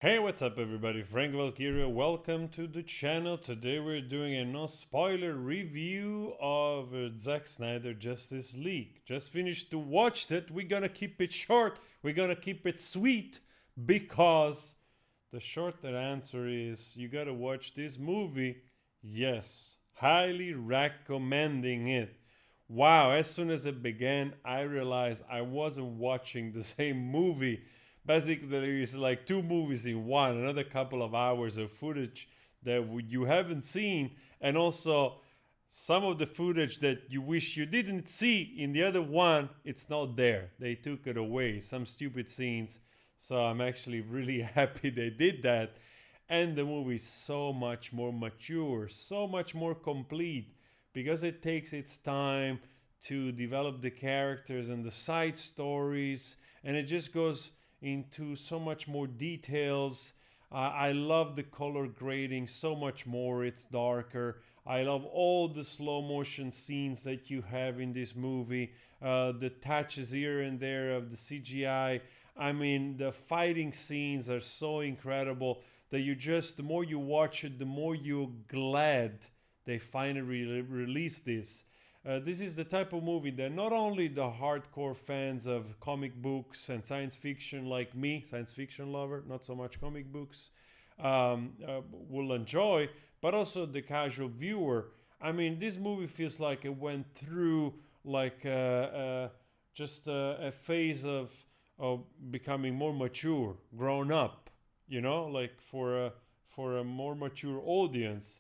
Hey, what's up, everybody? Frank Valkyria. Welcome to the channel. Today we're doing a no spoiler review of Zack Snyder Justice League. Just finished to watch it. We're gonna keep it short. We're gonna keep it sweet because the short answer is you gotta watch this movie. Yes, highly recommending it. Wow, as soon as it began, I realized I wasn't watching the same movie. Basically, there is like two movies in one, another couple of hours of footage that you haven't seen, and also some of the footage that you wish you didn't see in the other one, it's not there. They took it away, some stupid scenes. So I'm actually really happy they did that. And the movie is so much more mature, so much more complete because it takes its time to develop the characters and the side stories, and it just goes into so much more details. I love the color grading so much more, it's darker. I love all the slow motion scenes that you have in this movie, the touches here and there of the CGI. I mean, the fighting scenes are so incredible that the more you watch it, the more you're glad they finally released this. This is the type of movie that not only the hardcore fans of comic books and science fiction, like me, science fiction lover, not so much comic books, will enjoy, but also the casual viewer. I mean, this movie feels like it went through like just a phase of becoming more mature, grown up. You know, like for a more mature audience.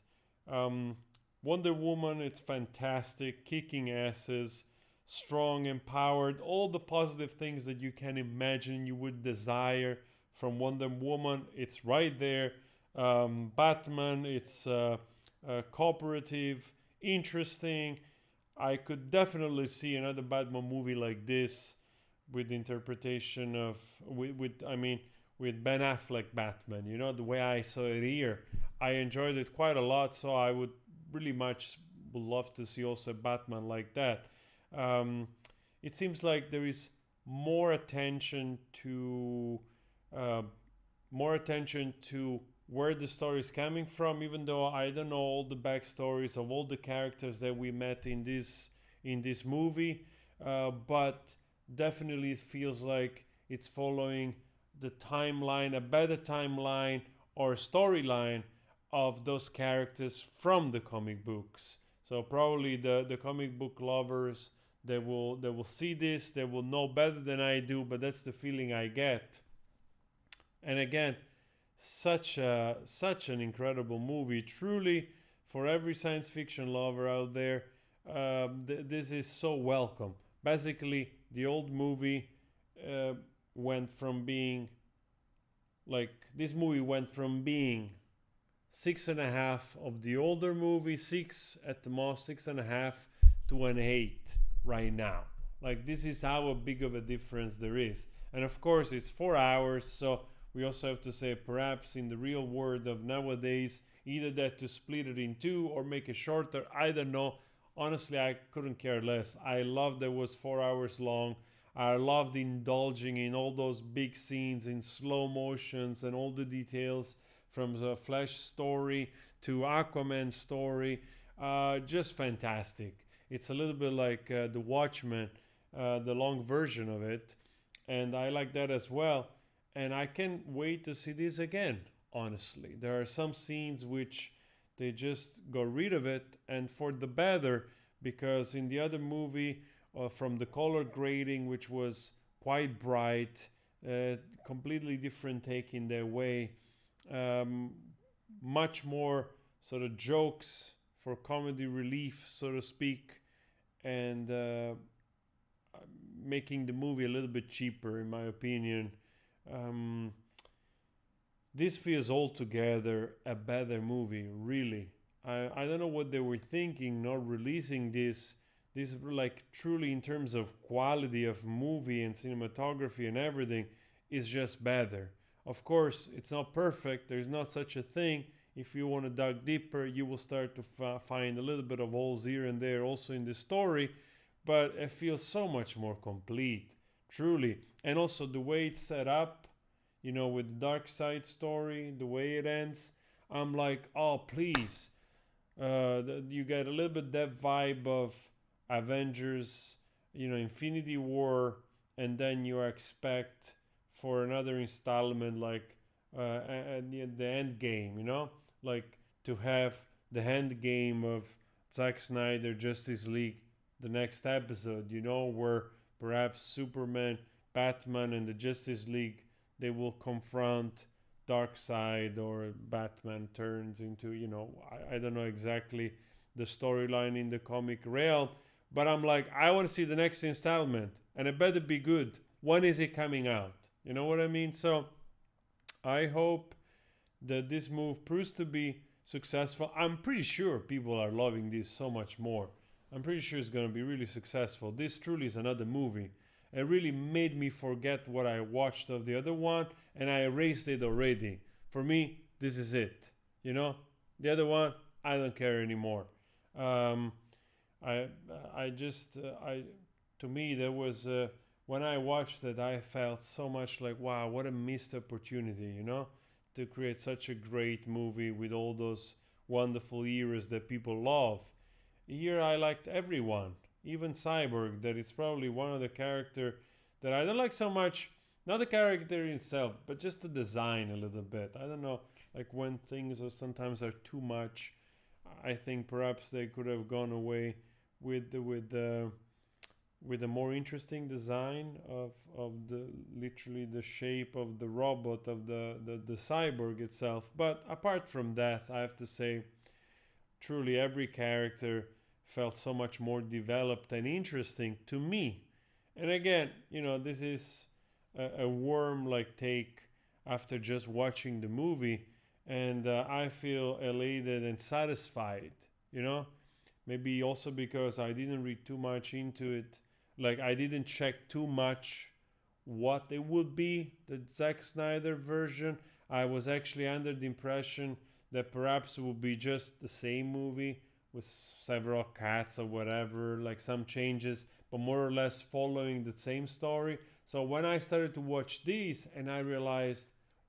Um, Wonder Woman, it's fantastic, kicking asses, strong, empowered, all the positive things that you can imagine you would desire from Wonder Woman. It's right there. Batman, it's cooperative, interesting. I could definitely see another Batman movie like this with interpretation of with Ben Affleck Batman. You know the way I saw it here. I enjoyed it quite a lot, so I really much would love to see also Batman like that. Um, it seems like there is more attention to uh, where the story is coming from, even though I don't know all the backstories of all the characters that we met in this movie. But definitely it feels like it's following the timeline, a better timeline or storyline of those characters from the comic books. So probably the comic book lovers they will see this, they will know better than I do, but that's the feeling I get. And again, such an incredible movie. Truly, for every science fiction lover out there, this is so welcome. Basically, the old movie uh, went from being like this movie went from being 6.5 of the older movie, six at the most, 6.5 to an 8 right now. Like, this is how big of a difference there is. And of course, it's 4 hours, so we also have to say perhaps in the real world of nowadays, either that to split it in two or make it shorter. I don't know. Honestly, I couldn't care less. I loved that it was 4 hours long. I loved indulging in all those big scenes in slow motions and all the details from the Flash story to Aquaman story. Just fantastic. It's a little bit like The Watchmen, the long version of it, and I like that as well. And I can't wait to see this again. Honestly, there are some scenes which they just got rid of it, and for the better, because in the other movie, from the color grading, which was quite bright, completely different take in their way, um, much more sort of jokes for comedy relief, so to speak, and making the movie a little bit cheaper, in my opinion. Um, this feels altogether a better movie, really. I don't know what they were thinking, not releasing this. This, like, truly, in terms of quality of movie and cinematography and everything, is just better. Of course, it's not perfect. There's not such a thing. If you want to dive deeper, you will start to find a little bit of holes here and there also in the story, but it feels so much more complete, truly. And also the way it's set up, you know, with the Dark Side story, the way it ends, I'm like, oh, please. You get a little bit that vibe of Avengers, you know, Infinity War, and then you expect for another installment like the end game, you know, like to have the end game of Zack Snyder Justice League, the next episode, you know, where perhaps Superman, Batman, and the Justice League they will confront Dark Side, or Batman turns into, you know, I don't know exactly the storyline in the comic realm, but I'm like, I want to see the next installment, and it better be good. When is it coming out? You know what I mean? So I hope that this move proves to be successful. I'm pretty sure people are loving this so much more. I'm pretty sure it's going to be really successful. This truly is another movie. It really made me forget what I watched of the other one, and I erased it already. For me, this is it. You know, the other one, I don't care anymore. Um, I, I just, to me, there was when I watched it, I felt so much like, wow, what a missed opportunity. You know, to create such a great movie with all those wonderful eras that people love. Here, I liked everyone, even Cyborg. That it's probably one of the character that I don't like so much. Not the character itself, but just the design a little bit. I don't know, like when things are sometimes are too much. I think perhaps they could have gone away with with a more interesting design of the literally the shape of the robot of the cyborg itself. But apart from that, I have to say, truly every character felt so much more developed and interesting to me. And again, you know, this is a worm like take after just watching the movie, and I feel elated and satisfied, you know. Maybe also because I didn't read too much into it, like I didn't check too much what it would be, the Zack Snyder version. I was actually under the impression that perhaps it would be just the same movie with several cuts or whatever, like some changes, but more or less following the same story. So when I started to watch these, and I realized,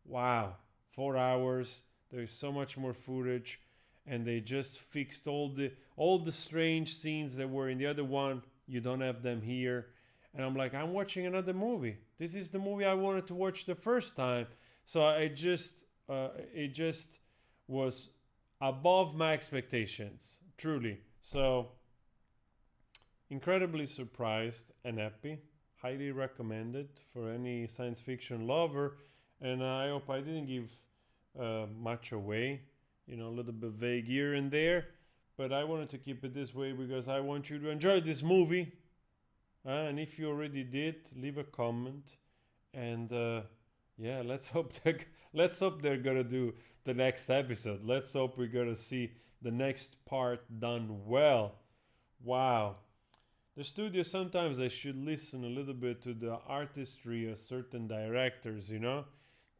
wow, 4 hours, there's so much more footage, and they just fixed all the strange scenes that were in the other one. You don't have them here, and I'm like, I'm watching another movie. This is the movie I wanted to watch the first time. So it just was above my expectations, truly. So incredibly surprised and happy. Highly recommended for any science fiction lover. And I hope I didn't give much away, you know, a little bit vague here and there. But I wanted to keep it this way because I want you to enjoy this movie. And if you already did, leave a comment. And yeah, let's hope they're gonna do the next episode. Let's hope we're gonna see the next part done well. Wow. The studio, sometimes they should listen a little bit to the artistry of certain directors, you know?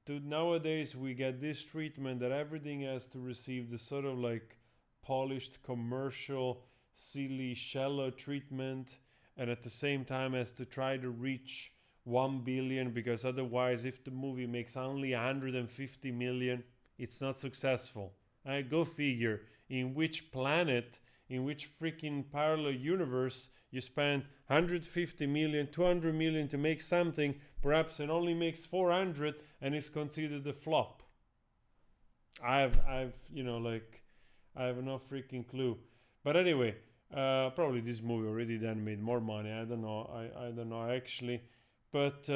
Nowadays we get this treatment that everything has to receive this sort of like polished commercial, silly, shallow treatment, and at the same time has to try to reach 1 billion, because otherwise if the movie makes only 150 million, it's not successful. Go figure in which planet, in which freaking parallel universe you spend 150 million, 200 million to make something, perhaps it only makes 400 and is considered a flop. I've you know, like, I have no freaking clue. But anyway, probably this movie already then made more money. I don't know. I don't know actually. But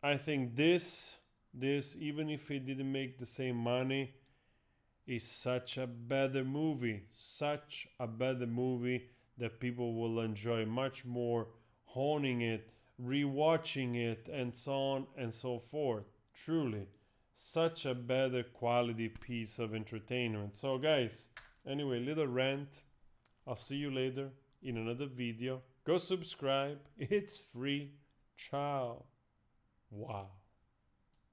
I think this, even if it didn't make the same money, is such a better movie. Such a better movie that people will enjoy much more, honing it, rewatching it, and so on and so forth. Truly, such a better quality piece of entertainment. So guys, anyway, little rant. I'll see you later in another video. Go subscribe. It's free. Ciao. Wow.